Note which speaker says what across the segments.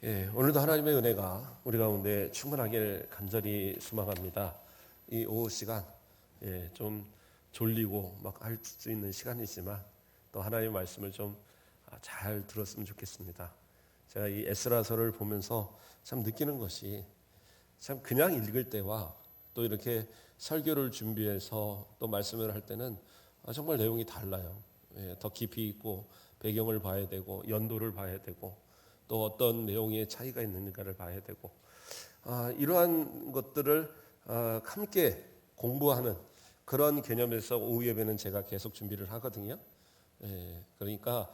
Speaker 1: 오늘도 하나님의 은혜가 우리 가운데 충만하길 간절히 소망합니다. 이 오후 시간, 좀 졸리고 막 할 수 있는 시간이지만 또 하나님의 말씀을 좀 잘 들었으면 좋겠습니다. 제가 이 에스라서를 보면서 참 느끼는 것이 참 그냥 읽을 때와 또 이렇게 설교를 준비해서 또 말씀을 할 때는 정말 내용이 달라요. 더 깊이 있고 배경을 봐야 되고 연도를 봐야 되고 또 어떤 내용의 차이가 있는가를 봐야 되고 이러한 것들을 함께 공부하는 그런 개념에서 오후 예배는 제가 계속 준비를 하거든요. 그러니까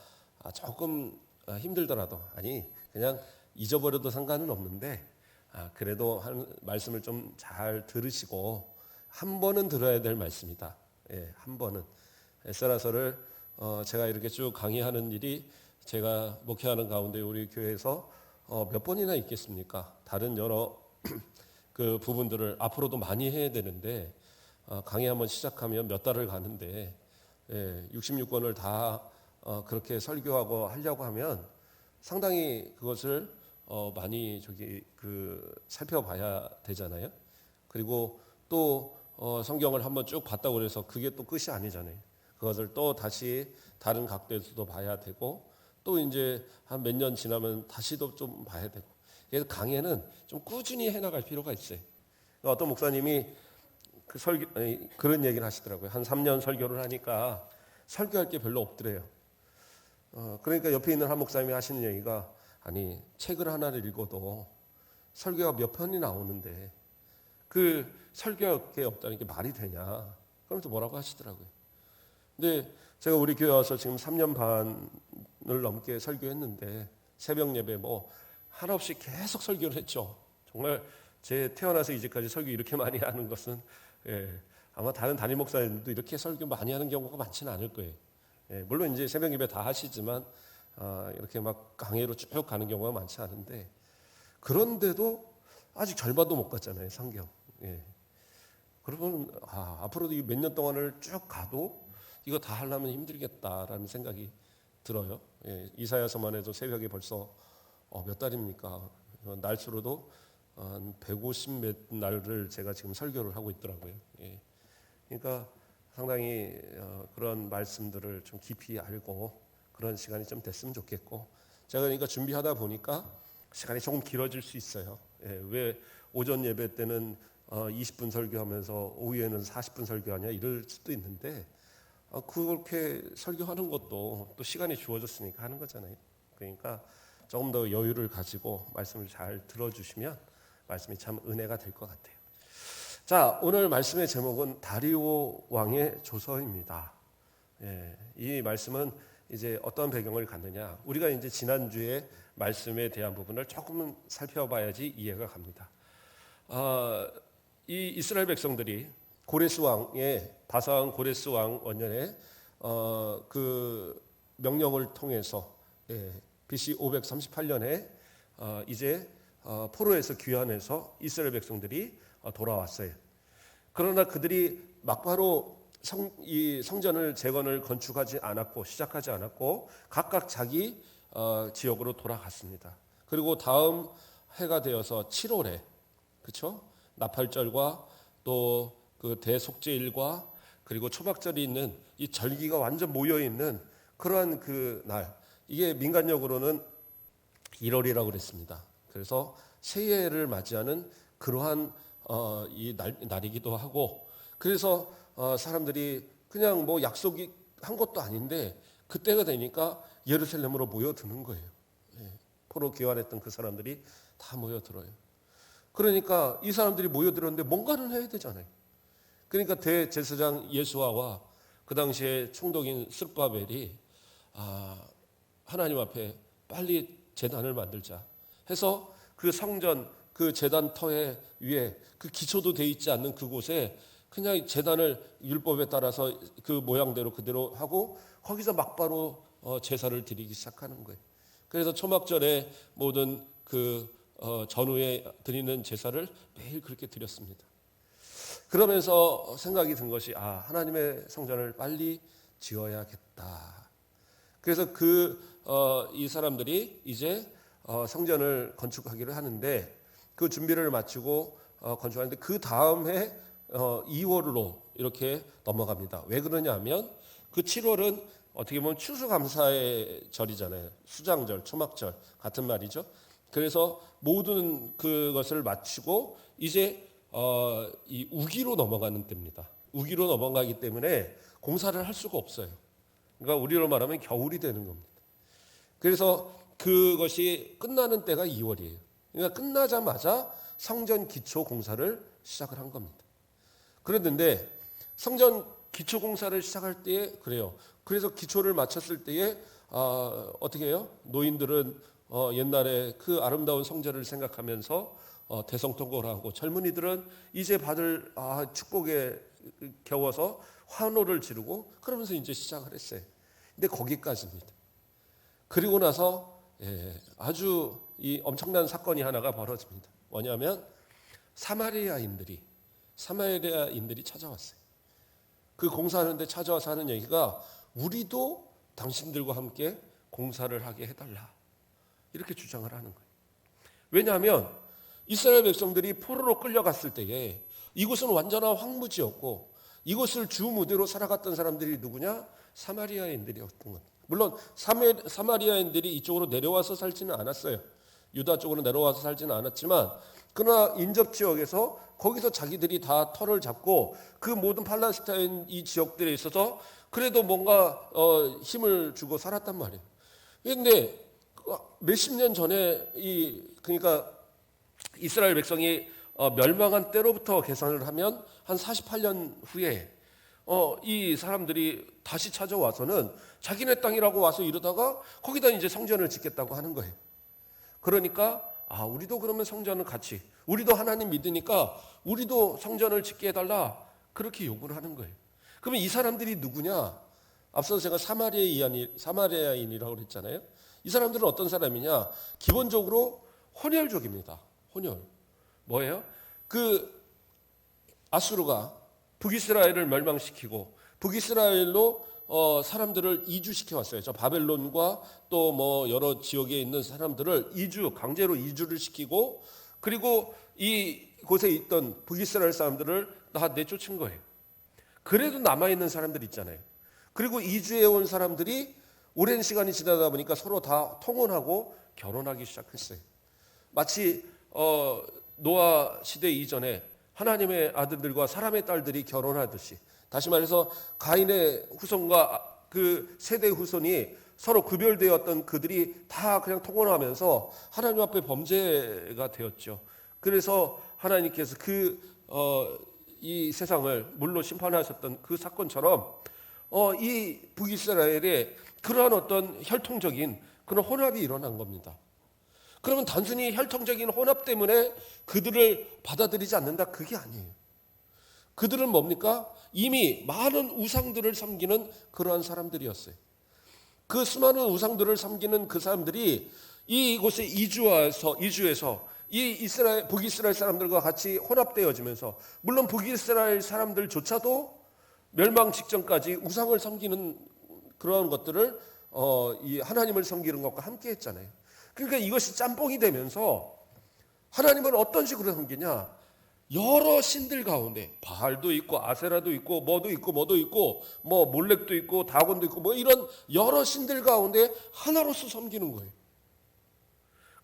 Speaker 1: 조금 힘들더라도 그냥 잊어버려도 상관은 없는데 그래도 말씀을 좀 잘 들으시고 한 번은 들어야 될 말씀이다. 한 번은 에스라서를 제가 이렇게 쭉 강의하는 일이 제가 목회하는 가운데 우리 교회에서 몇 번이나 있겠습니까? 다른 여러 그 부분들을 앞으로도 많이 해야 되는데 강의 한번 시작하면 몇 달을 가는데 66권을 다 그렇게 설교하고 하려고 하면 상당히 그것을 많이 살펴봐야 되잖아요. 그리고 또 성경을 한번 쭉 봤다고 해서 그게 또 끝이 아니잖아요. 그것을 또 다시 다른 각도에서도 봐야 되고 또 이제 한 몇 년 지나면 다시도 좀 봐야 되고. 그래서 강해는 좀 꾸준히 해나갈 필요가 있어요. 어떤 목사님이 그런 얘기를 하시더라고요. 한 3년 설교를 하니까 설교할 게 별로 없더래요. 그러니까 옆에 있는 한 목사님이 하시는 얘기가 책을 하나를 읽어도 설교가 몇 편이 나오는데 그 설교할 게 없다는 게 말이 되냐. 그러면서 뭐라고 하시더라고요. 근데 제가 우리 교회 와서 지금 3년 반을 넘게 설교했는데 새벽 예배 하나 없이 계속 설교를 했죠. 정말 제 태어나서 이제까지 설교 이렇게 많이 하는 것은 아마 다른 담임 목사님들도 이렇게 설교 많이 하는 경우가 많지는 않을 거예요. 물론 이제 새벽 예배 다 하시지만 이렇게 막 강해로 쭉 가는 경우가 많지 않은데 그런데도 아직 절반도 못 갔잖아요, 성경. 그러면 앞으로도 몇 년 동안을 쭉 가도 이거 다 하려면 힘들겠다라는 생각이 들어요. 이사야서만 해도 새벽에 벌써 몇 달입니까? 날수로도 한 150 몇 날을 제가 지금 설교를 하고 있더라고요. 그러니까 상당히 그런 말씀들을 좀 깊이 알고 그런 시간이 좀 됐으면 좋겠고 제가 그러니까 준비하다 보니까 시간이 조금 길어질 수 있어요. 왜 오전 예배 때는 20분 설교하면서 오후에는 40분 설교하냐 이럴 수도 있는데 그렇게 설교하는 것도 또 시간이 주어졌으니까 하는 거잖아요. 그러니까 조금 더 여유를 가지고 말씀을 잘 들어주시면 말씀이 참 은혜가 될 것 같아요. 자, 오늘 말씀의 제목은 다리오 왕의 조서입니다. 이 말씀은 이제 어떤 배경을 갖느냐. 우리가 이제 지난주에 말씀에 대한 부분을 조금 살펴봐야지 이해가 갑니다. 이 이스라엘 백성들이 고레스 왕의 바사왕 고레스 왕 원년에 그 명령을 통해서 BC 538년에 이제 포로에서 귀환해서 이스라엘 백성들이 돌아왔어요. 그러나 그들이 막바로 이 성전을 재건을 건축하지 않았고 시작하지 않았고 각각 자기 지역으로 돌아갔습니다. 그리고 다음 해가 되어서 7월에 그렇죠? 나팔절과 또 그 대속죄일과 그리고 초막절이 있는 이 절기가 완전 모여 있는 그러한 그 날 이게 민간적으로는 1월이라고 그랬습니다. 그래서 새해를 맞이하는 그러한 이 날이기도 하고 그래서 사람들이 그냥 약속이 한 것도 아닌데 그때가 되니까 예루살렘으로 모여드는 거예요. 포로 귀환했던 그 사람들이 다 모여들어요. 그러니까 이 사람들이 모여들었는데 뭔가를 해야 되잖아요. 그러니까 대제사장 예수아와 그 당시에 총독인 스룹바벨이 하나님 앞에 빨리 제단을 만들자 해서 그 성전 그 제단 터에 위에 그 기초도 돼 있지 않는 그곳에 그냥 제단을 율법에 따라서 그 모양대로 그대로 하고 거기서 막바로 제사를 드리기 시작하는 거예요. 그래서 초막절에 모든 그 전후에 드리는 제사를 매일 그렇게 드렸습니다. 그러면서 생각이 든 것이 하나님의 성전을 빨리 지어야겠다. 그래서 이 사람들이 이제 성전을 건축하기로 하는데 그 준비를 마치고 건축하는데 그 다음 해 2월로 이렇게 넘어갑니다. 왜 그러냐면 그 7월은 어떻게 보면 추수감사의 절이잖아요. 수장절, 초막절 같은 말이죠. 그래서 모든 그것을 마치고 이제 이 우기로 넘어가는 때입니다. 우기로 넘어가기 때문에 공사를 할 수가 없어요. 그러니까 우리로 말하면 겨울이 되는 겁니다. 그래서 그것이 끝나는 때가 2월이에요. 그러니까 끝나자마자 성전 기초 공사를 시작을 한 겁니다. 그랬는데 성전 기초 공사를 시작할 때에 그래요. 그래서 기초를 마쳤을 때에 어떻게 해요? 노인들은 옛날에 그 아름다운 성전을 생각하면서 대성통곡을 하고 젊은이들은 이제 받을 축복에 겨워서 환호를 지르고 그러면서 이제 시작을 했어요. 근데 거기까지입니다. 그리고 나서 아주 이 엄청난 사건이 하나가 벌어집니다. 뭐냐면 사마리아인들이 찾아왔어요. 그 공사하는데 찾아와서 하는 얘기가 우리도 당신들과 함께 공사를 하게 해달라. 이렇게 주장을 하는 거예요. 왜냐하면 이스라엘 백성들이 포로로 끌려갔을 때에 이곳은 완전한 황무지였고 이곳을 주 무대로 살아갔던 사람들이 누구냐? 사마리아인들이었던 겁니다. 물론 사마리아인들이 이쪽으로 내려와서 살지는 않았어요. 유다 쪽으로 내려와서 살지는 않았지만 그러나 인접 지역에서 거기서 자기들이 다 터를 잡고 그 모든 팔레스타인 이 지역들에 있어서 그래도 뭔가 힘을 주고 살았단 말이에요. 그런데 몇십 년 전에 그러니까 이스라엘 백성이 멸망한 때로부터 계산을 하면 한 48년 후에 이 사람들이 다시 찾아와서는 자기네 땅이라고 와서 이러다가 거기다 이제 성전을 짓겠다고 하는 거예요. 그러니까 우리도 그러면 성전을 같이 우리도 하나님 믿으니까 우리도 성전을 짓게 해달라 그렇게 요구를 하는 거예요. 그러면 이 사람들이 누구냐? 앞서 제가 사마리아인이라고 그랬잖아요. 이 사람들은 어떤 사람이냐? 기본적으로 혼혈족입니다. 혼혈. 뭐예요? 그 아수르가 북이스라엘을 멸망시키고 북이스라엘로 사람들을 이주시켜 왔어요. 저 바벨론과 또 뭐 여러 지역에 있는 사람들을 강제로 이주를 시키고 그리고 이 곳에 있던 북이스라엘 사람들을 다 내쫓은 거예요. 그래도 남아있는 사람들 있잖아요. 그리고 이주해 온 사람들이 오랜 시간이 지나다 보니까 서로 다 통혼하고 결혼하기 시작했어요. 마치 노아 시대 이전에 하나님의 아들들과 사람의 딸들이 결혼하듯이 다시 말해서 가인의 후손과 그 세대 후손이 서로 구별되었던 그들이 다 그냥 통혼하면서 하나님 앞에 범죄가 되었죠. 그래서 하나님께서 이 세상을 물로 심판하셨던 그 사건처럼 이 북이스라엘에 그러한 어떤 혈통적인 그런 혼합이 일어난 겁니다. 그러면 단순히 혈통적인 혼합 때문에 그들을 받아들이지 않는다? 그게 아니에요. 그들은 뭡니까? 이미 많은 우상들을 섬기는 그러한 사람들이었어요. 그 수많은 우상들을 섬기는 그 사람들이 이곳에 이주해서 이 북이스라엘 사람들과 같이 혼합되어지면서 물론 북이스라엘 사람들조차도 멸망 직전까지 우상을 섬기는 그런 것들을 이 하나님을 섬기는 것과 함께 했잖아요. 그러니까 이것이 짬뽕이 되면서 하나님은 어떤 식으로 섬기냐? 여러 신들 가운데 바알도 있고 아세라도 있고 뭐도 있고 뭐 몰렉도 있고 다곤도 있고 뭐 이런 여러 신들 가운데 하나로서 섬기는 거예요.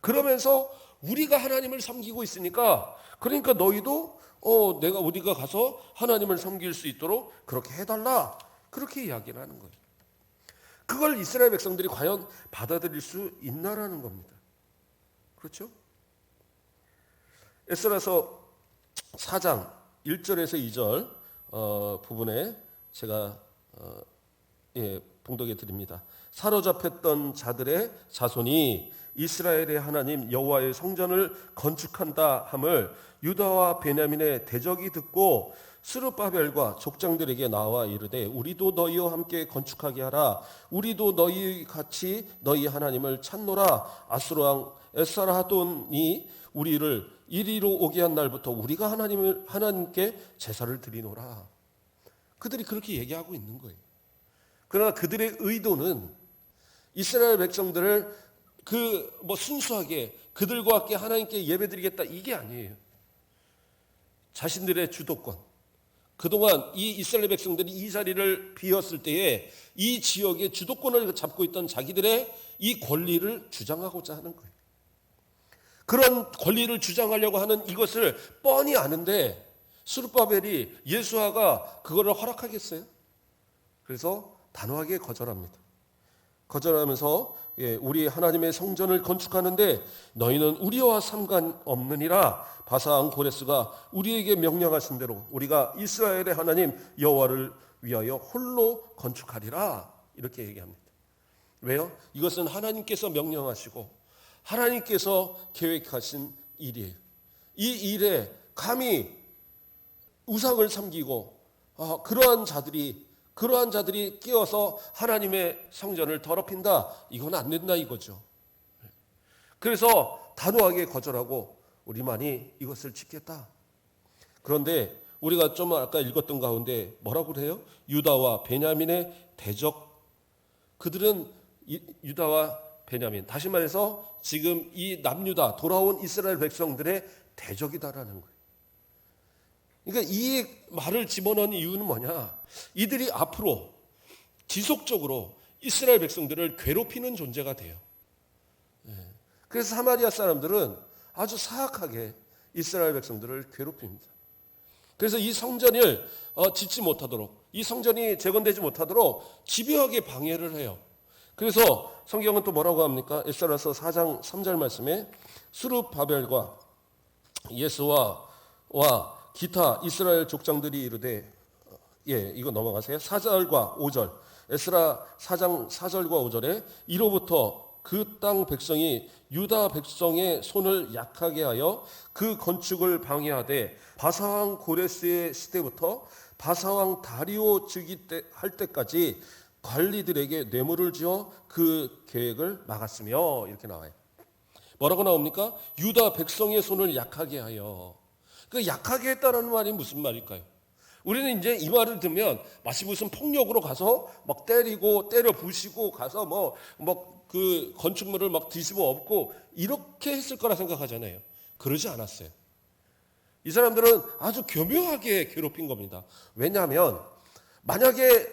Speaker 1: 그러면서 우리가 하나님을 섬기고 있으니까 그러니까 너희도 우리가 가서 하나님을 섬길 수 있도록 그렇게 해달라 그렇게 이야기를 하는 거예요. 그걸 이스라엘 백성들이 과연 받아들일 수 있나라는 겁니다. 그렇죠? 에스라서 4장 1절에서 2절 부분에 제가 봉독해 드립니다. 사로잡혔던 자들의 자손이 이스라엘의 하나님 여호와의 성전을 건축한다 함을 유다와 베냐민의 대적이 듣고 스룹바벨과 족장들에게 나와 이르되 우리도 너희와 함께 건축하게 하라. 우리도 너희 같이 너희 하나님을 찾노라. 아수르 왕 에스ar하돈이 우리를 이리로 오게 한 날부터 우리가 하나님께 제사를 드리노라. 그들이 그렇게 얘기하고 있는 거예요. 그러나 그들의 의도는 이스라엘 백성들을 순수하게 그들과 함께 하나님께 예배드리겠다 이게 아니에요. 자신들의 주도권. 그동안 이 이스라엘 백성들이 이 자리를 비웠을 때에 이 지역의 주도권을 잡고 있던 자기들의 이 권리를 주장하고자 하는 거예요. 그런 권리를 주장하려고 하는 이것을 뻔히 아는데 스룹바벨이 예수아가 그거를 허락하겠어요? 그래서 단호하게 거절합니다. 거절하면서 우리 하나님의 성전을 건축하는데 너희는 우리와 상관없느니라. 바사왕 고레스가 우리에게 명령하신 대로 우리가 이스라엘의 하나님 여호와를 위하여 홀로 건축하리라. 이렇게 얘기합니다. 왜요? 이것은 하나님께서 명령하시고 하나님께서 계획하신 일이에요. 이 일에 감히 우상을 섬기고 그러한 자들이 끼어서 하나님의 성전을 더럽힌다. 이건 안 된다 이거죠. 그래서 단호하게 거절하고 우리만이 이것을 지켰다. 그런데 우리가 좀 아까 읽었던 가운데 뭐라고 그래요? 유다와 베냐민의 대적. 그들은 유다와 베냐민, 다시 말해서 지금 이 남유다 돌아온 이스라엘 백성들의 대적이다라는 거예요. 그러니까 이 말을 집어넣은 이유는 뭐냐? 이들이 앞으로 지속적으로 이스라엘 백성들을 괴롭히는 존재가 돼요. 그래서 사마리아 사람들은 아주 사악하게 이스라엘 백성들을 괴롭힙니다. 그래서 이 성전을 짓지 못하도록, 이 성전이 재건되지 못하도록 집요하게 방해를 해요. 그래서 성경은 또 뭐라고 합니까? 에스라서 4장 3절 말씀에 스룹바벨과 예수와 기타 이스라엘 족장들이 이르되, 이거 넘어가세요. 4절과 5절, 에스라 4장 4절과 5절에 이로부터 그 땅 백성이 유다 백성의 손을 약하게 하여 그 건축을 방해하되 바사왕 고레스의 시대부터 바사왕 다리오 즉위 할 때까지 관리들에게 뇌물을 지어 그 계획을 막았으며, 이렇게 나와요. 뭐라고 나옵니까? 유다 백성의 손을 약하게 하여. 그 약하게 했다는 말이 무슨 말일까요? 우리는 이제 이 말을 듣면 마치 무슨 폭력으로 가서 막 때리고 때려 부시고 가서 그 건축물을 막 뒤집어 엎고 이렇게 했을 거라 생각하잖아요. 그러지 않았어요. 이 사람들은 아주 교묘하게 괴롭힌 겁니다. 왜냐하면 만약에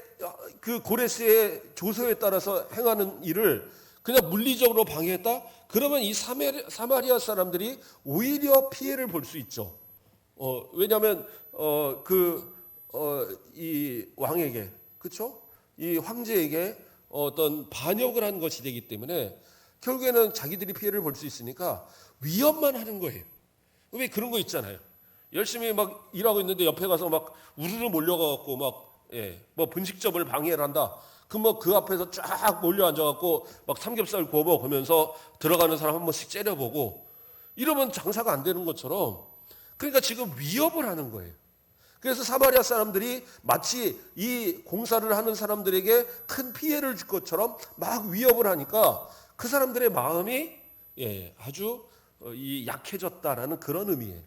Speaker 1: 그 고레스의 조서에 따라서 행하는 일을 그냥 물리적으로 방해했다? 그러면 이 사마리아 사람들이 오히려 피해를 볼 수 있죠. 왜냐하면 이 왕에게, 그렇죠? 이 황제에게 어떤 반역을 한 것이 되기 때문에 결국에는 자기들이 피해를 볼 수 있으니까 위협만 하는 거예요. 왜 그런 거 있잖아요. 열심히 막 일하고 있는데 옆에 가서 막 우르르 몰려가갖고 분식점을 방해를 한다. 그 앞에서 쫙 몰려 앉아갖고 막 삼겹살 구워 먹으면서 들어가는 사람 한 번씩 째려보고 이러면 장사가 안 되는 것처럼, 그러니까 지금 위협을 하는 거예요. 그래서 사마리아 사람들이 마치 이 공사를 하는 사람들에게 큰 피해를 줄 것처럼 막 위협을 하니까 그 사람들의 마음이 아주 약해졌다라는 그런 의미예요.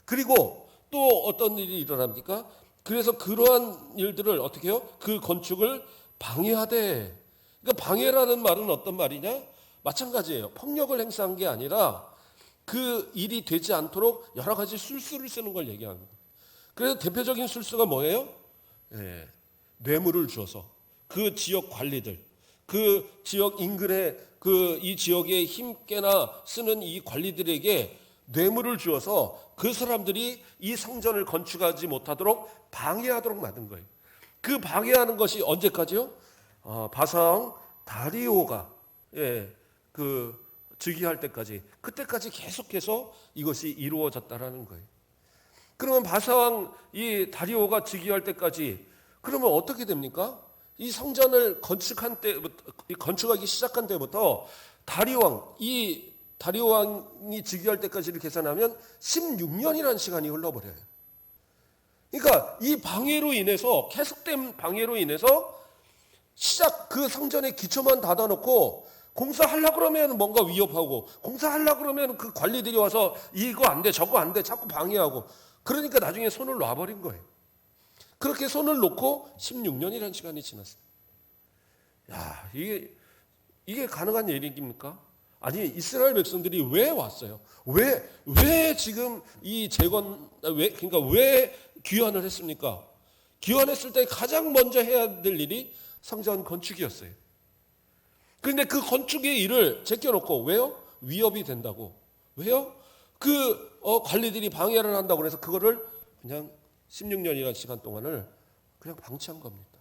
Speaker 1: 그리고 또 어떤 일이 일어납니까? 그래서 그러한 일들을 어떻게 해요? 그 건축을 방해하되. 그러니까 방해라는 말은 어떤 말이냐? 마찬가지예요. 폭력을 행사한 게 아니라 그 일이 되지 않도록 여러 가지 술수를 쓰는 걸 얘기하는 거예요. 그래서 대표적인 술수가 뭐예요? 뇌물을 주어서 그 지역 관리들, 그 지역 인근의 이 지역의 힘께나 쓰는 이 관리들에게 뇌물을 주어서 그 사람들이 이 성전을 건축하지 못하도록 방해하도록 만든 거예요. 그 방해하는 것이 언제까지요? 바사왕 다리오가 즉위할 때까지, 그때까지 계속해서 이것이 이루어졌다라는 거예요. 그러면 바사왕 이 다리오가 즉위할 때까지 그러면 어떻게 됩니까? 이 성전을 건축하기 시작한 때부터 다리오 왕이 즉위할 때까지를 계산하면 16년이라는 시간이 흘러버려요. 그러니까 이 방해로 인해서, 계속된 방해로 인해서 그 성전의 기초만 닫아놓고 공사하려고 그러면 뭔가 위협하고, 공사하려고 그러면 그 관리들이 와서 이거 안 돼, 저거 안 돼, 자꾸 방해하고, 그러니까 나중에 손을 놔버린 거예요. 그렇게 손을 놓고 16년이라는 시간이 지났어요. 이게 이게 가능한 일입니까? 아니, 이스라엘 백성들이 왜 왔어요? 왜 지금 이 그러니까 왜 귀환을 했습니까? 귀환했을 때 가장 먼저 해야 될 일이 성전 건축이었어요. 그런데 그 건축의 일을 제껴놓고, 왜요? 위협이 된다고. 왜요? 관리들이 방해를 한다고 해서 그거를 그냥 16년이라는 시간 동안을 그냥 방치한 겁니다.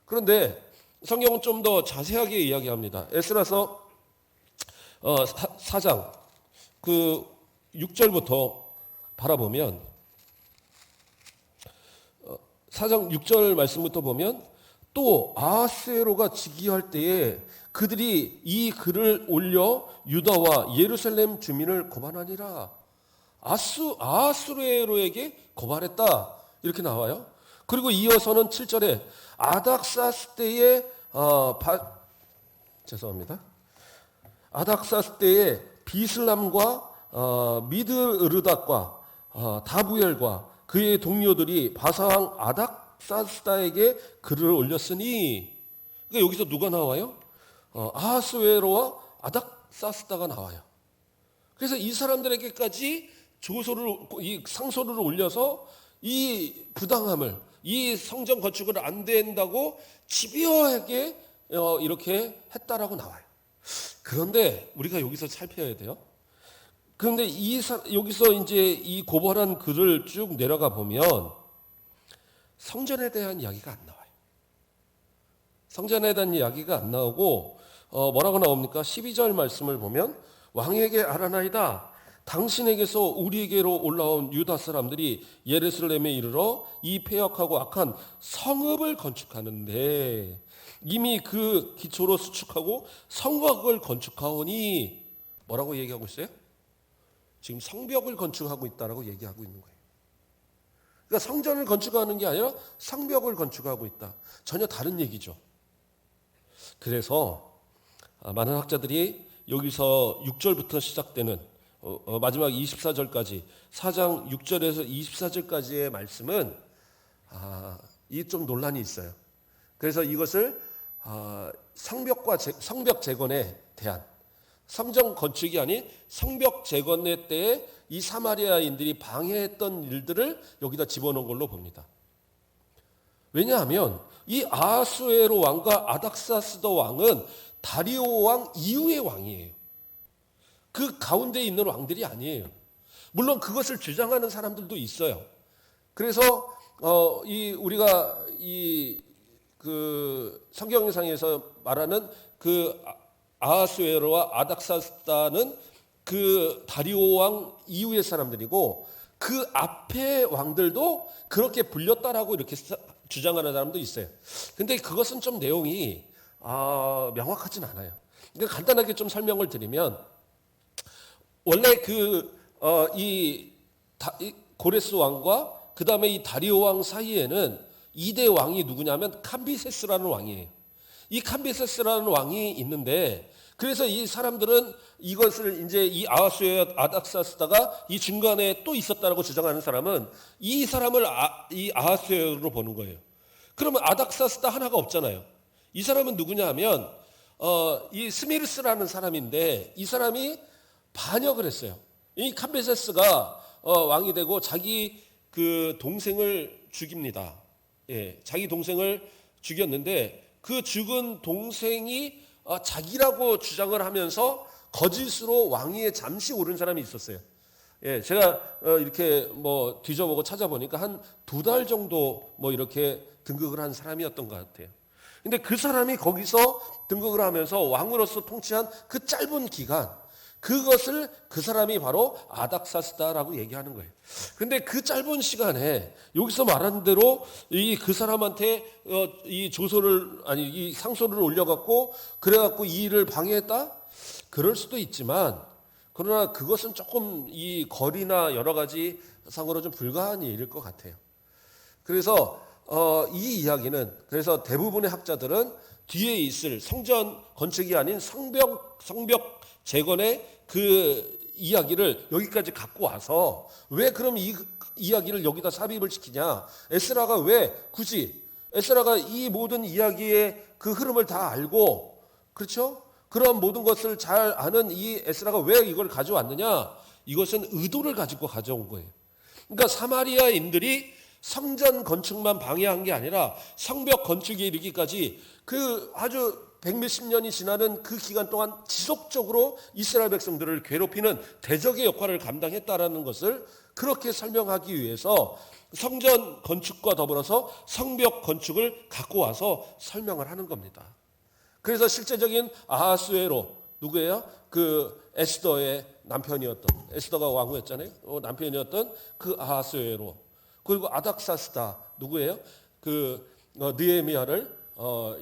Speaker 1: 그런데 성경은 좀 더 자세하게 이야기합니다. 에스라서 4장 6절부터 바라보면, 4장 6절 말씀부터 보면, 또 아하스웨로가 즉위할 때에 그들이 이 글을 올려 유다와 예루살렘 주민을 고발하니라. 아하스웨로에게 고발했다, 이렇게 나와요. 그리고 이어서는 7절에 아닥사스 때에 아닥사스 때에 비슬람과 미드르닷과 다부엘과 그의 동료들이 바사왕 아닥사스다에게 글을 올렸으니, 그러니까 여기서 누가 나와요? 아하스웨로와 아닥사스다가 나와요. 그래서 이 사람들에게까지 이 상소를 올려서 이 부당함을, 이 성전 건축을 안 된다고 집요하게 이렇게 했다라고 나와요. 그런데 우리가 여기서 살펴야 돼요. 그런데 여기서 이제 이 고발한 글을 쭉 내려가 보면 성전에 대한 이야기가 안 나와요. 성전에 대한 이야기가 안 나오고 뭐라고 나옵니까? 12절 말씀을 보면, 왕에게 알아나이다. 당신에게서 우리에게로 올라온 유다 사람들이 예루살렘에 이르러 이 폐역하고 악한 성읍을 건축하는데 이미 그 기초로 수축하고 성곽을 건축하오니, 뭐라고 얘기하고 있어요? 지금 성벽을 건축하고 있다라고 얘기하고 있는 거예요. 그러니까 성전을 건축하는 게 아니라 성벽을 건축하고 있다. 전혀 다른 얘기죠. 그래서 많은 학자들이 여기서 6절부터 시작되는 마지막 24절까지, 4장 6절에서 24절까지의 말씀은 이 좀 논란이 있어요. 그래서 이것을 성벽 재건에 대한, 성전 건축이 아닌 성벽 재건의 때에 이 사마리아인들이 방해했던 일들을 여기다 집어넣은 걸로 봅니다. 왜냐하면 이 아하스웨로 왕과 아닥사스다 왕은 다리오 왕 이후의 왕이에요. 그 가운데 있는 왕들이 아니에요. 물론 그것을 주장하는 사람들도 있어요. 그래서 우리가 성경상에서 말하는 아하스웨로와 아닥사스다는 다리오 왕 이후의 사람들이고, 그 앞의 왕들도 그렇게 불렸다라고 이렇게 주장하는 사람도 있어요. 근데 그것은 좀 내용이 명확하진 않아요. 그러니까 간단하게 좀 설명을 드리면, 원래 이 고레스 왕과 그 다음에 이 다리오 왕 사이에는 2대 왕이 누구냐면 캄비세스라는 왕이에요. 이 캄비세스라는 왕이 있는데, 그래서 이 사람들은 이것을 이제 이 아하스웨로 아닥사스다가 이 중간에 또 있었다라고 주장하는 사람은 이 사람을 이 아하스웨로로 보는 거예요. 그러면 아닥사스다 하나가 없잖아요. 이 사람은 누구냐 하면 이 스미르스라는 사람인데, 이 사람이 반역을 했어요. 이 캄비세스가 왕이 되고 자기 동생을 죽입니다. 예, 자기 동생을 죽였는데 그 죽은 동생이 자기라고 주장을 하면서 거짓으로 왕위에 잠시 오른 사람이 있었어요. 예, 제가 이렇게 뒤져보고 찾아보니까 한 2달 정도 이렇게 등극을 한 사람이었던 것 같아요. 근데 그 사람이 거기서 등극을 하면서 왕으로서 통치한 그 짧은 기간, 그것을 그 사람이 바로 아닥사스다라고 얘기하는 거예요. 근데 그 짧은 시간에 여기서 말한 대로 그 사람한테 이 상소를 올려갖고 그래갖고 이 일을 방해했다? 그럴 수도 있지만, 그러나 그것은 조금 이 거리나 여러 가지 상으로 좀 불가한 일일 것 같아요. 그래서 이 이야기는, 그래서 대부분의 학자들은 뒤에 있을 성전 건축이 아닌 성벽 재건의 그 이야기를 여기까지 갖고 와서, 왜 그럼 이 이야기를 여기다 삽입을 시키냐? 에스라가 왜 굳이, 에스라가 이 모든 이야기의 그 흐름을 다 알고 그렇죠? 그런 모든 것을 잘 아는 이 에스라가 왜 이걸 가져왔느냐? 이것은 의도를 가지고 가져온 거예요. 그러니까 사마리아인들이 성전 건축만 방해한 게 아니라 성벽 건축에 이르기까지 그 아주 백몇십 년이 지나는 그 기간 동안 지속적으로 이스라엘 백성들을 괴롭히는 대적의 역할을 감당했다라는 것을 그렇게 설명하기 위해서 성전 건축과 더불어서 성벽 건축을 갖고 와서 설명을 하는 겁니다. 그래서 실제적인 아하수에로 누구예요? 그 에스더의 남편이었던, 에스더가 왕후였잖아요. 남편이었던 그 아하수에로, 그리고 아닥사스다 누구예요? 그 느헤미야를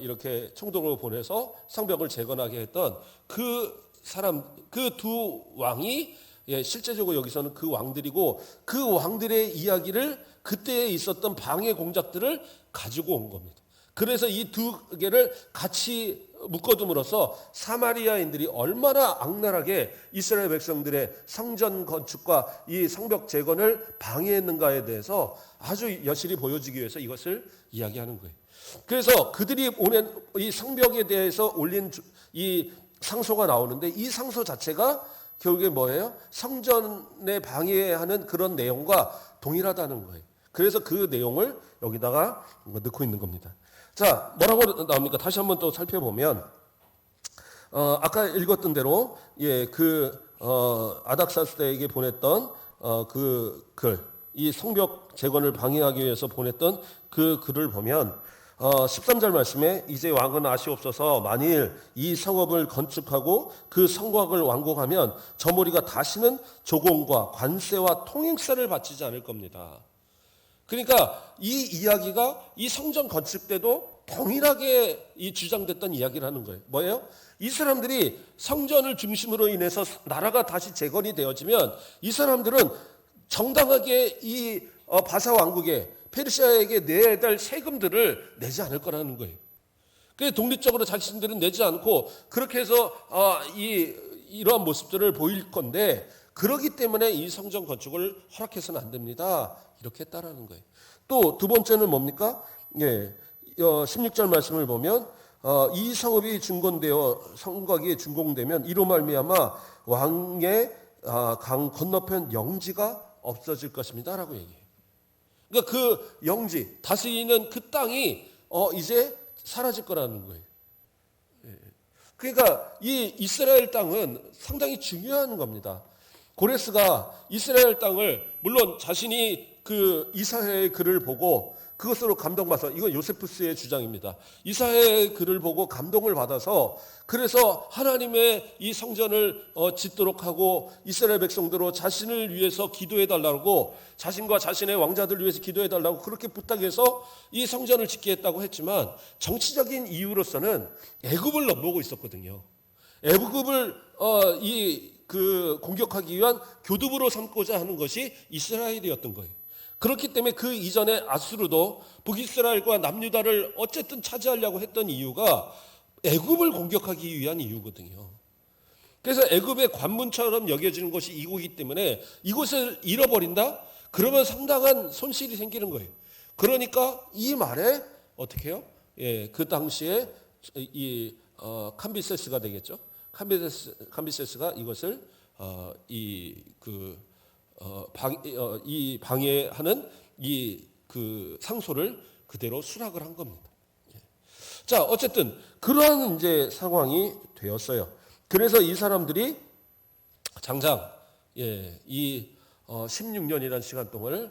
Speaker 1: 이렇게 총독으로 보내서 성벽을 재건하게 했던 그 사람, 그 두 왕이 실제적으로 여기서는 그 왕들이고, 그 왕들의 이야기를 그때에 있었던 방해 공작들을 가지고 온 겁니다. 그래서 이 두 개를 같이 묶어둠으로써 사마리아인들이 얼마나 악랄하게 이스라엘 백성들의 성전 건축과 이 성벽 재건을 방해했는가에 대해서 아주 여실히 보여주기 위해서 이것을 이야기하는 거예요. 그래서 그들이 보낸 이 성벽에 대해서 올린 이 상소가 나오는데, 이 상소 자체가 결국에 뭐예요? 성전에 방해하는 그런 내용과 동일하다는 거예요. 그래서 그 내용을 여기다가 넣고 있는 겁니다. 자, 뭐라고 나옵니까? 다시 한번 또 살펴보면, 아까 읽었던 대로, 아닥사스다에게 보냈던, 그 글, 이 성벽 재건을 방해하기 위해서 보냈던 그 글을 보면, 13절 말씀에 이제 왕은 아시옵소서, 만일 이 성읍을 건축하고 그 성곽을 완공하면 저 무리가 다시는 조공과 관세와 통행세를 바치지 않을 겁니다. 그러니까 이 이야기가 이 성전 건축 때도 동일하게 이 주장됐던 이야기를 는 거예요. 뭐예요? 이 사람들이 성전을 중심으로 인해서 나라가 다시 재건이 되어지면 이 사람들은 정당하게 이 바사 왕국에 페르시아에게 내야 될 세금들을 내지 않을 거라는 거예요. 그래서 독립적으로 자신들은 내지 않고 그렇게 해서 이러한 모습들을 보일 건데, 그러기 때문에 이 성전 건축을 허락해서는 안 됩니다. 이렇게 했다라는 거예요. 또 두 번째는 뭡니까? 16절 말씀을 보면 이 성읍이 준공되어 성곽이 준공되면 이로 말미암아 왕의 강 건너편 영지가 없어질 것입니다라고 얘기해요. 그러니까 그 영지, 다스리는 그 땅이 이제 사라질 거라는 거예요. 그러니까 이 이스라엘 땅은 상당히 중요한 겁니다. 고레스가 이스라엘 땅을, 물론 자신이 그 이사야의 글을 보고 그것으로 감동받아서, 이건 요세푸스의 주장입니다. 이사야의 글을 보고 감동을 받아서 그래서 하나님의 이 성전을 짓도록 하고 이스라엘 백성들로 자신을 위해서 기도해달라고, 자신과 자신의 왕자들을 위해서 기도해달라고 그렇게 부탁해서 이 성전을 짓게 했다고 했지만, 정치적인 이유로서는 애굽을 넘보고 있었거든요. 애굽을 공격하기 위한 교두보로 삼고자 하는 것이 이스라엘이었던 거예요. 그렇기 때문에 그 이전에 아수르도 북이스라엘과 남유다를 어쨌든 차지하려고 했던 이유가 애굽을 공격하기 위한 이유거든요. 그래서 애굽의 관문처럼 여겨지는 것이 이곳이기 때문에 이곳을 잃어버린다? 그러면 상당한 손실이 생기는 거예요. 그러니까 이 말에 어떻게 해요? 그 당시에 캄비세스가 되겠죠. 캄비세스가 이것을 방해하는 그 상소를 그대로 수락을 한 겁니다. 자, 어쨌든 그러한 이제 상황이 되었어요. 그래서 이 사람들이 장장 이 16년이라는 시간 동안을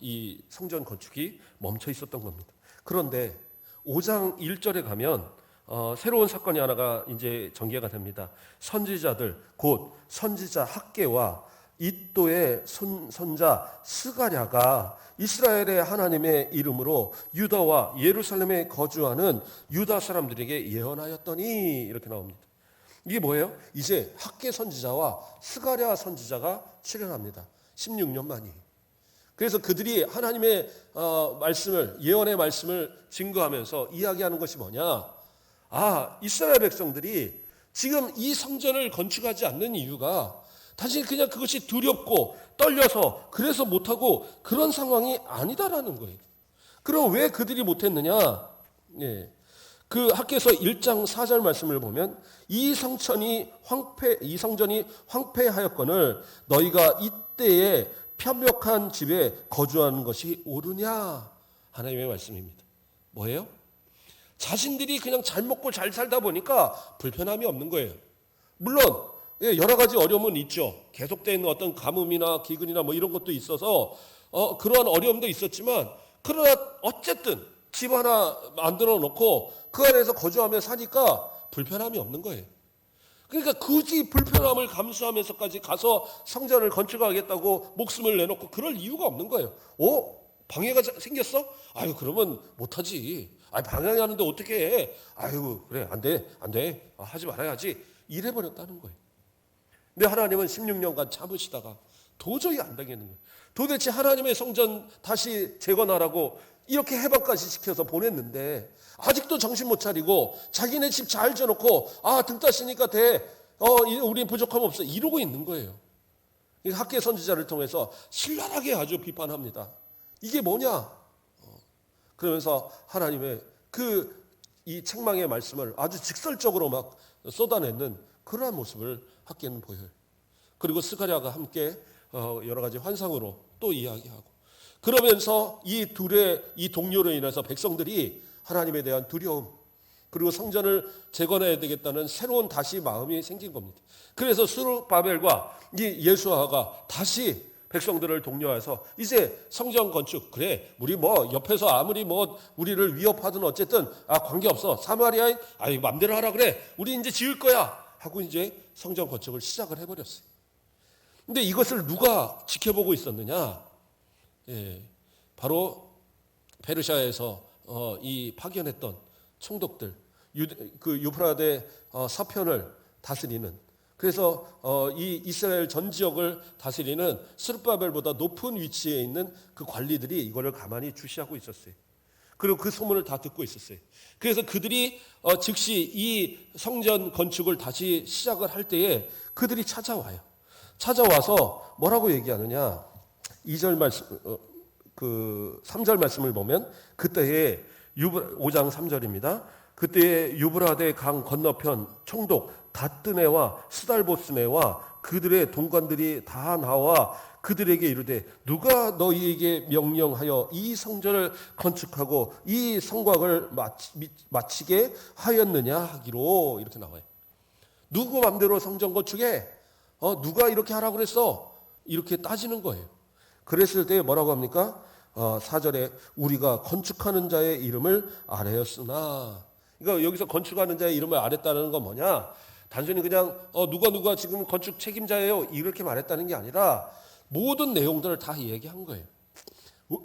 Speaker 1: 이 성전 건축이 멈춰 있었던 겁니다. 그런데 5장 1절에 가면 새로운 사건이 하나가 이제 전개가 됩니다. 선지자들, 곧 선지자 학개와 이또의 손자 스가랴가 이스라엘의 하나님의 이름으로 유다와 예루살렘에 거주하는 유다 사람들에게 예언하였더니, 이렇게 나옵니다. 이게 뭐예요? 이제 학개 선지자와 스가랴 선지자가 출현합니다. 16년 만이. 그래서 그들이 하나님의 말씀을, 예언의 말씀을 증거하면서 이야기하는 것이 뭐냐? 이스라엘 백성들이 지금 이 성전을 건축하지 않는 이유가 단지 그냥 그것이 두렵고 떨려서 그래서 못하고 그런 상황이 아니다라는 거예요. 그럼 왜 그들이 못했느냐? 그 학개서 1장 4절 말씀을 보면 이 성전이 황폐하였거늘 너희가 이때에 편벽한 집에 거주하는 것이 옳으냐? 하나님의 말씀입니다. 뭐예요? 자신들이 그냥 잘 먹고 잘 살다 보니까 불편함이 없는 거예요. 물론 여러 가지 어려움은 있죠. 계속된 어떤 가뭄이나 기근이나 뭐 이런 것도 있어서 그러한 어려움도 있었지만, 그러나 어쨌든 집 하나 만들어 놓고 그 안에서 거주하며 사니까 불편함이 없는 거예요. 그러니까 굳이 불편함을 감수하면서까지 가서 성전을 건축하겠다고 목숨을 내놓고 그럴 이유가 없는 거예요. 방해가 생겼어? 아유, 그러면 못하지. 방해하는데 어떻게 해? 아유, 그래, 안 돼. 하지 말아야지. 이래버렸다는 거예요. 근데 하나님은 16년간 참으시다가 도저히 안 되겠는 거예요. 도대체 하나님의 성전 다시 재건하라고 이렇게 해방까지 시켜서 보냈는데 아직도 정신 못 차리고 자기네 집 잘 지어놓고 등 따시니까 돼. 우리 부족함 없어. 이러고 있는 거예요. 학개 선지자를 통해서 신랄하게 아주 비판합니다. 이게 뭐냐? 그러면서 하나님의 이 책망의 말씀을 아주 직설적으로 막 쏟아내는 그러한 모습을 학개는 보여요. 그리고 스가랴가 함께 여러 가지 환상으로 또 이야기하고, 그러면서 이 둘의 이 동료로 인해서 백성들이 하나님에 대한 두려움, 그리고 성전을 재건해야 되겠다는 새로운 다시 마음이 생긴 겁니다. 그래서 스룹바벨과 이 예수아가 다시 백성들을 독려해서 이제 성전 건축, 그래, 우리 뭐 옆에서 아무리 뭐 우리를 위협하든 어쨌든 관계없어. 사마리아인 맘대로 하라 그래. 우리 이제 지을 거야 하고 이제 성전 건축을 시작을 해버렸어요. 근데 이것을 누가 지켜보고 있었느냐? 바로 페르시아에서 이 파견했던 총독들, 그 유프라데 서편을 다스리는, 그래서 이 이스라엘 전 지역을 다스리는 스룹바벨보다 높은 위치에 있는 그 관리들이 이거를 가만히 주시하고 있었어요. 그리고 그 소문을 다 듣고 있었어요. 그래서 그들이 즉시 이 성전 건축을 다시 시작을 할 때에 그들이 찾아와요. 찾아와서 뭐라고 얘기하느냐? 2절 말씀, 3절 말씀을 보면 그때에 5장 3절입니다. 그때에 유브라데 강 건너편 총독 다뜨네와 스달보스네와 그들의 동관들이 다 나와 그들에게 이르되 누가 너희에게 명령하여 이 성전을 건축하고 이 성곽을 마치게 하였느냐 하기로, 이렇게 나와요. 누구 맘대로 성전 건축해? 누가 이렇게 하라고 그랬어? 이렇게 따지는 거예요. 그랬을 때 뭐라고 합니까? 4절에 우리가 건축하는 자의 이름을 아뢰었으나, 그러니까 여기서 건축하는 자의 이름을 아랬다는 건 뭐냐? 단순히 그냥 누가 지금 건축 책임자예요 이렇게 말했다는 게 아니라 모든 내용들을 다 얘기한 거예요.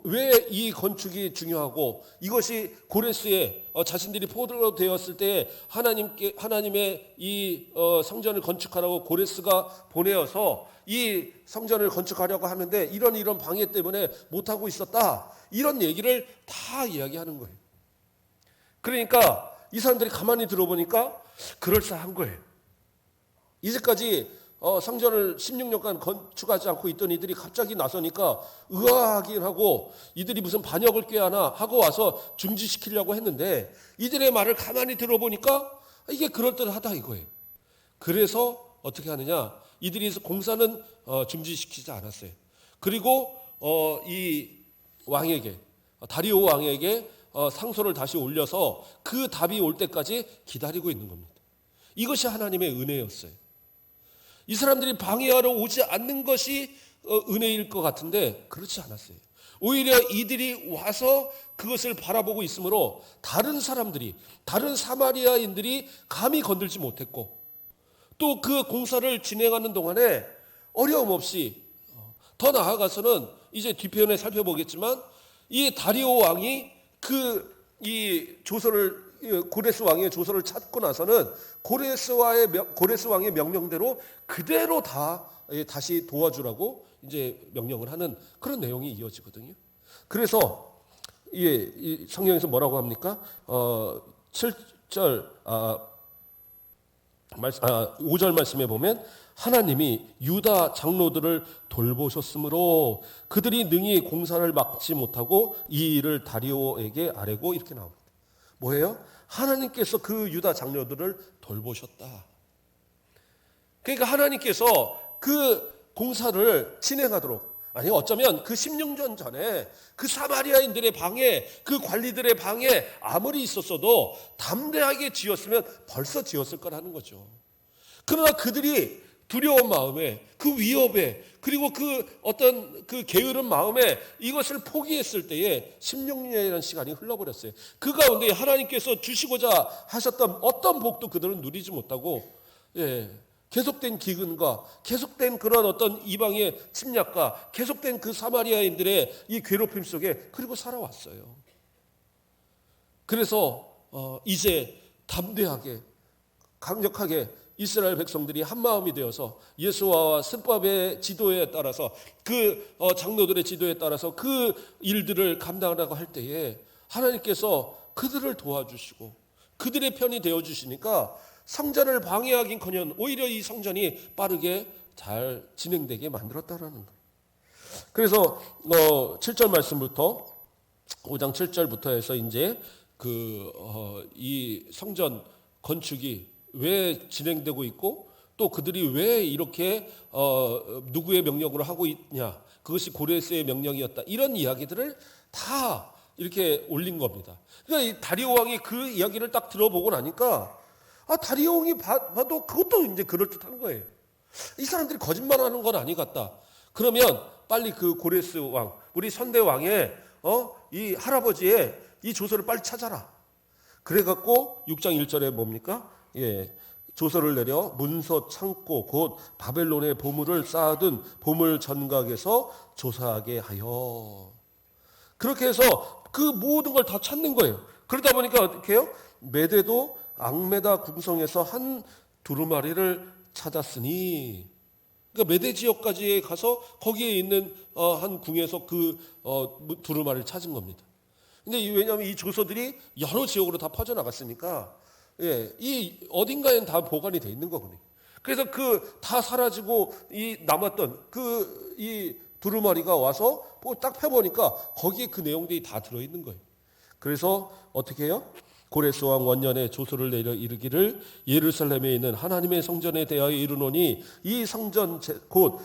Speaker 1: 왜 이 건축이 중요하고, 이것이 고레스에 자신들이 포로되었을 때 하나님의 이 성전을 건축하라고 고레스가 보내어서 이 성전을 건축하려고 하는데 이런 방해 때문에 못하고 있었다, 이런 얘기를 다 이야기하는 거예요. 그러니까 이 사람들이 가만히 들어보니까 그럴싸한 거예요. 이제까지 성전을 16년간 건축하지 않고 있던 이들이 갑자기 나서니까 의아하긴 하고, 이들이 무슨 반역을 꾀하나 하고 와서 중지시키려고 했는데 이들의 말을 가만히 들어보니까 이게 그럴듯하다 이거예요. 그래서 어떻게 하느냐? 이들이 공사는 중지시키지 않았어요. 그리고 이 왕에게, 다리오 왕에게 상소를 다시 올려서 그 답이 올 때까지 기다리고 있는 겁니다. 이것이 하나님의 은혜였어요. 이 사람들이 방해하러 오지 않는 것이 은혜일 것 같은데 그렇지 않았어요. 오히려 이들이 와서 그것을 바라보고 있으므로 다른 사람들이, 다른 사마리아인들이 감히 건들지 못했고, 또 그 공사를 진행하는 동안에 어려움 없이, 더 나아가서는 이제 뒤편에 살펴보겠지만 이 다리오 왕이 이 조서를, 고레스 왕의 조서를 찾고 나서는 고레스 왕의 명령대로 그대로 다시 도와주라고 이제 명령을 하는 그런 내용이 이어지거든요. 그래서 이 성경에서 뭐라고 합니까? 7절 5절 말씀에 보면 하나님이 유다 장로들을 돌보셨으므로 그들이 능히 공사를 막지 못하고 이 일을 다리오에게 아뢰고, 이렇게 나옵니다. 뭐예요? 하나님께서 그 유다 장로들을 돌보셨다. 그러니까 하나님께서 그 공사를 진행하도록, 아니 어쩌면 그 16년 전에 그 사마리아인들의 방에, 그 관리들의 방에 아무리 있었어도 담대하게 지었으면 벌써 지었을 거라는 거죠. 그러나 그들이 두려운 마음에, 그 위협에, 그리고 그 어떤 그 게으른 마음에 이것을 포기했을 때에 16년이라는 시간이 흘러버렸어요. 그 가운데 하나님께서 주시고자 하셨던 어떤 복도 그들은 누리지 못하고, 계속된 기근과 계속된 그런 어떤 이방의 침략과 계속된 그 사마리아인들의 이 괴롭힘 속에 그리고 살아왔어요. 그래서 이제 담대하게, 강력하게 이스라엘 백성들이 한 마음이 되어서 예수와 습밥의 지도에 따라서, 그 장로들의 지도에 따라서 그 일들을 감당하라고 할 때에 하나님께서 그들을 도와주시고 그들의 편이 되어주시니까 성전을 방해하긴커녕 오히려 이 성전이 빠르게 잘 진행되게 만들었다라는 거예요. 그래서 7절 말씀부터 5장 7절부터 해서 이제 이 성전 건축이 왜 진행되고 있고 또 그들이 왜 이렇게 누구의 명령으로 하고 있냐, 그것이 고레스의 명령이었다, 이런 이야기들을 다 이렇게 올린 겁니다. 그러니까 이 다리오 왕이 그 이야기를 딱 들어보고 나니까 다리오 왕이 봐도 그것도 이제 그럴듯한 거예요. 이 사람들이 거짓말하는 건 아니 같다. 그러면 빨리 그 고레스 왕, 우리 선대 왕의 이 할아버지의 이 조서를 빨리 찾아라. 그래갖고 6장 1절에 뭡니까? 조서를 내려 문서 창고 곧 바벨론의 보물을 쌓아둔 보물 전각에서 조사하게 하여. 그렇게 해서 그 모든 걸 다 찾는 거예요. 그러다 보니까 어떻게 해요? 메대도 앙메다 궁성에서 한 두루마리를 찾았으니, 그러니까 메대 지역까지 가서 거기에 있는 한 궁에서 그 두루마리를 찾은 겁니다. 근데 왜냐하면 이 조서들이 여러 지역으로 다 퍼져나갔으니까 이 어딘가엔 다 보관이 돼 있는 거거든요. 그래서 그 다 사라지고 이 남았던 이 두루마리가 와서 딱 펴보니까 거기에 그 내용들이 다 들어있는 거예요. 그래서 어떻게 해요? 고레스 왕 원년에 조서를 내려 이르기를 예루살렘에 있는 하나님의 성전에 대하여 이르노니 이 성전 곧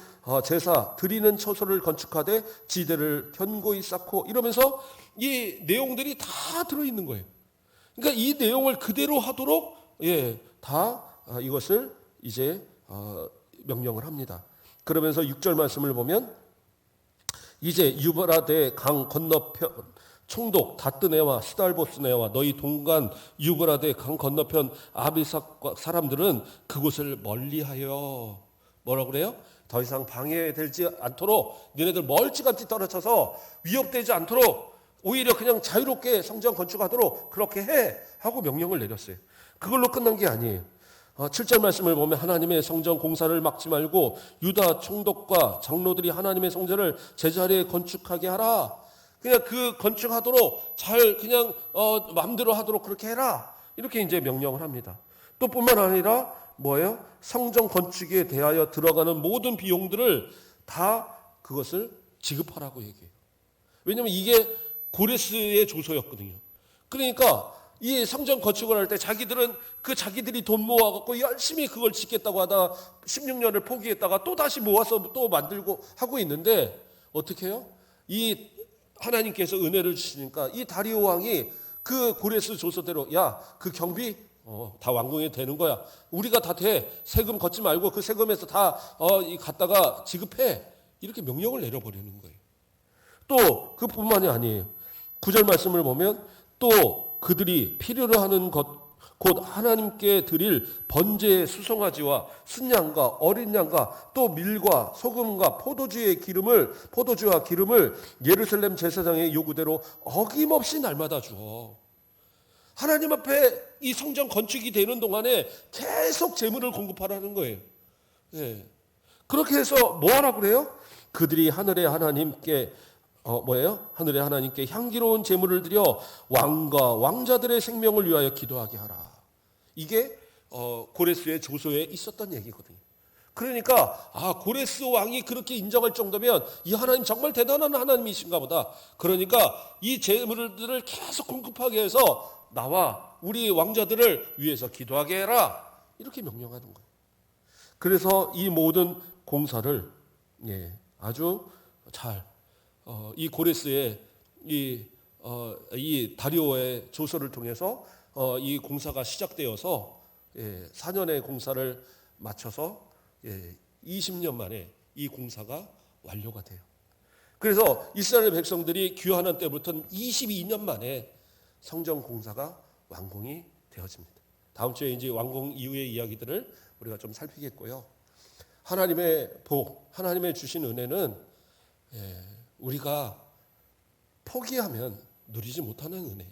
Speaker 1: 제사 드리는 처소를 건축하되 지대를 견고히 쌓고, 이러면서 이 내용들이 다 들어있는 거예요. 그러니까 이 내용을 그대로 하도록 다 이것을 이제 명령을 합니다. 그러면서 6절 말씀을 보면 이제 유브라데 강 건너편 총독 다뜨네와 스달보스네와 너희 동간 유브라데 강 건너편 아비삭 사람들은 그곳을 멀리하여 뭐라고 그래요? 더 이상 방해되지 않도록 너네들 멀찌감치 떨어져서 위협되지 않도록 오히려 그냥 자유롭게 성전 건축하도록 그렇게 해 하고 명령을 내렸어요. 그걸로 끝난 게 아니에요. 7절 말씀을 보면 하나님의 성전 공사를 막지 말고 유다 총독과 장로들이 하나님의 성전을 제자리에 건축하게 하라. 그냥 그 건축하도록 잘 그냥 마음대로 하도록 그렇게 해라. 이렇게 이제 명령을 합니다. 또 뿐만 아니라 뭐예요? 성전 건축에 대하여 들어가는 모든 비용들을 다 그것을 지급하라고 얘기해요. 왜냐하면 이게 고레스의 조서였거든요. 그러니까 이 성전 건축을 할 때 자기들이 돈 모아갖고 열심히 그걸 짓겠다고 하다가 16년을 포기했다가 또 다시 모아서 또 만들고 하고 있는데 어떻게 해요? 이 하나님께서 은혜를 주시니까 이 다리오 왕이 그 고레스 조서대로 그 경비 다 완공이 되는 거야. 우리가 다 돼. 세금 걷지 말고 그 세금에서 다 갖다가 지급해. 이렇게 명령을 내려버리는 거예요. 또 그뿐만이 아니에요. 9절 말씀을 보면 또 그들이 필요로 하는 것 곧 하나님께 드릴 번제의 수송아지와 순양과 어린 양과 또 밀과 소금과 포도주와 기름을 예루살렘 제사장의 요구대로 어김없이 날마다 주어. 하나님 앞에 이 성전 건축이 되는 동안에 계속 제물을 공급하라는 거예요. 그렇게 해서 뭐 하라고 그래요? 그들이 하늘의 하나님께 하늘의 하나님께 향기로운 제물을 드려 왕과 왕자들의 생명을 위하여 기도하게 하라. 이게 고레스의 조서에 있었던 얘기거든요. 그러니까 고레스 왕이 그렇게 인정할 정도면 이 하나님 정말 대단한 하나님이신가 보다. 그러니까 이 재물들을 계속 공급하게 해서 나와 우리 왕자들을 위해서 기도하게 해라. 이렇게 명령하는 거예요. 그래서 이 모든 공사를 아주 잘 이 고레스의 이 다리오의 조서를 통해서 이 공사가 시작되어서 4년의 공사를 마쳐서 20년 만에 이 공사가 완료가 돼요. 그래서 이스라엘 백성들이 귀환한 때부터는 22년 만에 성전 공사가 완공이 되어집니다. 다음 주에 이제 완공 이후의 이야기들을 우리가 좀 살피겠고요. 하나님의 복, 하나님의 주신 은혜는 우리가 포기하면 누리지 못하는 은혜.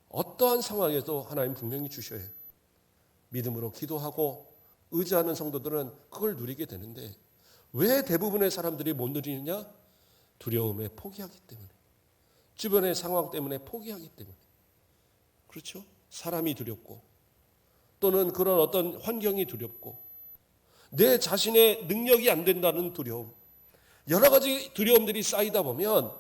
Speaker 1: 어떠한 상황에도 하나님 분명히 주셔요. 믿음으로 기도하고 의지하는 성도들은 그걸 누리게 되는데 왜 대부분의 사람들이 못 누리느냐? 두려움에 포기하기 때문에. 주변의 상황 때문에 포기하기 때문에. 그렇죠? 사람이 두렵고 또는 그런 어떤 환경이 두렵고 내 자신의 능력이 안 된다는 두려움. 여러 가지 두려움들이 쌓이다 보면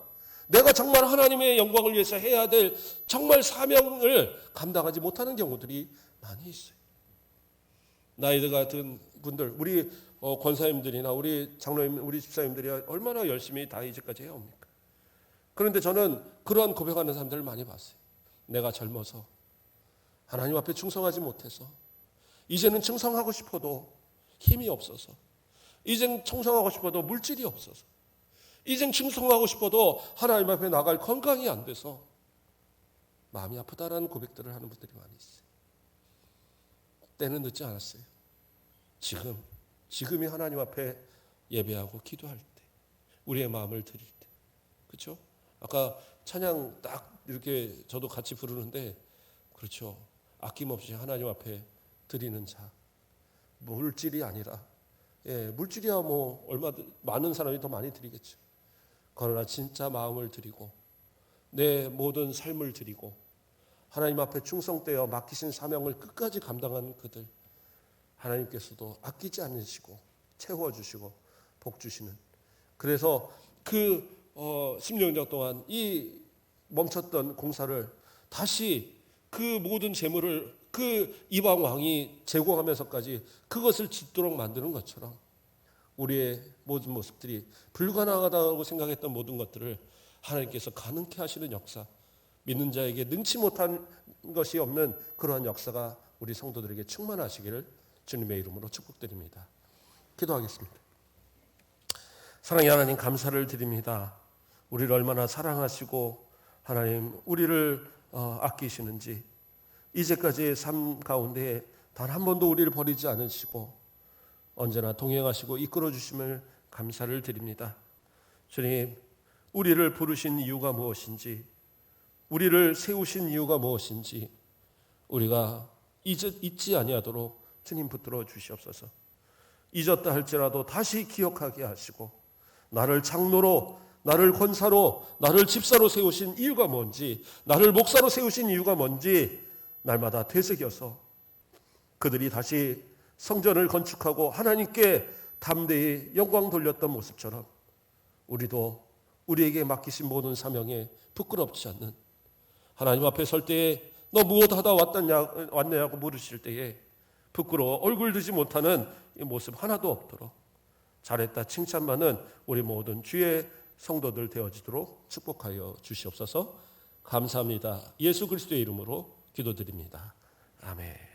Speaker 1: 내가 정말 하나님의 영광을 위해서 해야 될 정말 사명을 감당하지 못하는 경우들이 많이 있어요. 나이가 든 분들, 우리 권사님들이나 우리 장로님, 우리 집사님들이 얼마나 열심히 다 이제까지 해옵니까? 그런데 저는 그러한 고백하는 사람들을 많이 봤어요. 내가 젊어서 하나님 앞에 충성하지 못해서 이제는 충성하고 싶어도 힘이 없어서 이젠 충성하고 싶어도 물질이 없어서 이젠 충성하고 싶어도 하나님 앞에 나갈 건강이 안 돼서 마음이 아프다라는 고백들을 하는 분들이 많이 있어요. 때는 늦지 않았어요. 지금이 하나님 앞에 예배하고 기도할 때, 우리의 마음을 드릴 때, 그렇죠? 아까 찬양 딱 이렇게 저도 같이 부르는데, 그렇죠? 아낌없이 하나님 앞에 드리는 자, 물질이 아니라, 물질이야 뭐 얼마 많은 사람이 더 많이 드리겠죠. 그러나 진짜 마음을 드리고 내 모든 삶을 드리고 하나님 앞에 충성되어 맡기신 사명을 끝까지 감당한 그들, 하나님께서도 아끼지 않으시고 채워주시고 복 주시는. 그래서 그 10년 동안 이 멈췄던 공사를 다시 그 모든 재물을 그 이방 왕이 제공하면서까지 그것을 짓도록 만드는 것처럼 우리의 모든 모습들이 불가능하다고 생각했던 모든 것들을 하나님께서 가능케 하시는 역사, 믿는 자에게 능치 못한 것이 없는 그러한 역사가 우리 성도들에게 충만하시기를 주님의 이름으로 축복드립니다. 기도하겠습니다. 사랑의 하나님, 감사를 드립니다. 우리를 얼마나 사랑하시고 하나님 우리를 아끼시는지, 이제까지의 삶 가운데 단 한 번도 우리를 버리지 않으시고 언제나 동행하시고 이끌어 주심을 감사를 드립니다. 주님, 우리를 부르신 이유가 무엇인지, 우리를 세우신 이유가 무엇인지 우리가 잊지 아니하도록 주님 붙들어 주시옵소서. 잊었다 할지라도 다시 기억하게 하시고 나를 장로로, 나를 권사로, 나를 집사로 세우신 이유가 뭔지, 나를 목사로 세우신 이유가 뭔지 날마다 되새겨서 그들이 다시 성전을 건축하고 하나님께 담대히 영광 돌렸던 모습처럼 우리도 우리에게 맡기신 모든 사명에 부끄럽지 않는, 하나님 앞에 설 때에 너 무엇 하다 왔냐고 물으실 때에 부끄러워 얼굴 들지 못하는 이 모습 하나도 없도록 잘했다 칭찬받는 우리 모든 주의 성도들 되어지도록 축복하여 주시옵소서. 감사합니다. 예수 그리스도의 이름으로 기도드립니다. 아멘.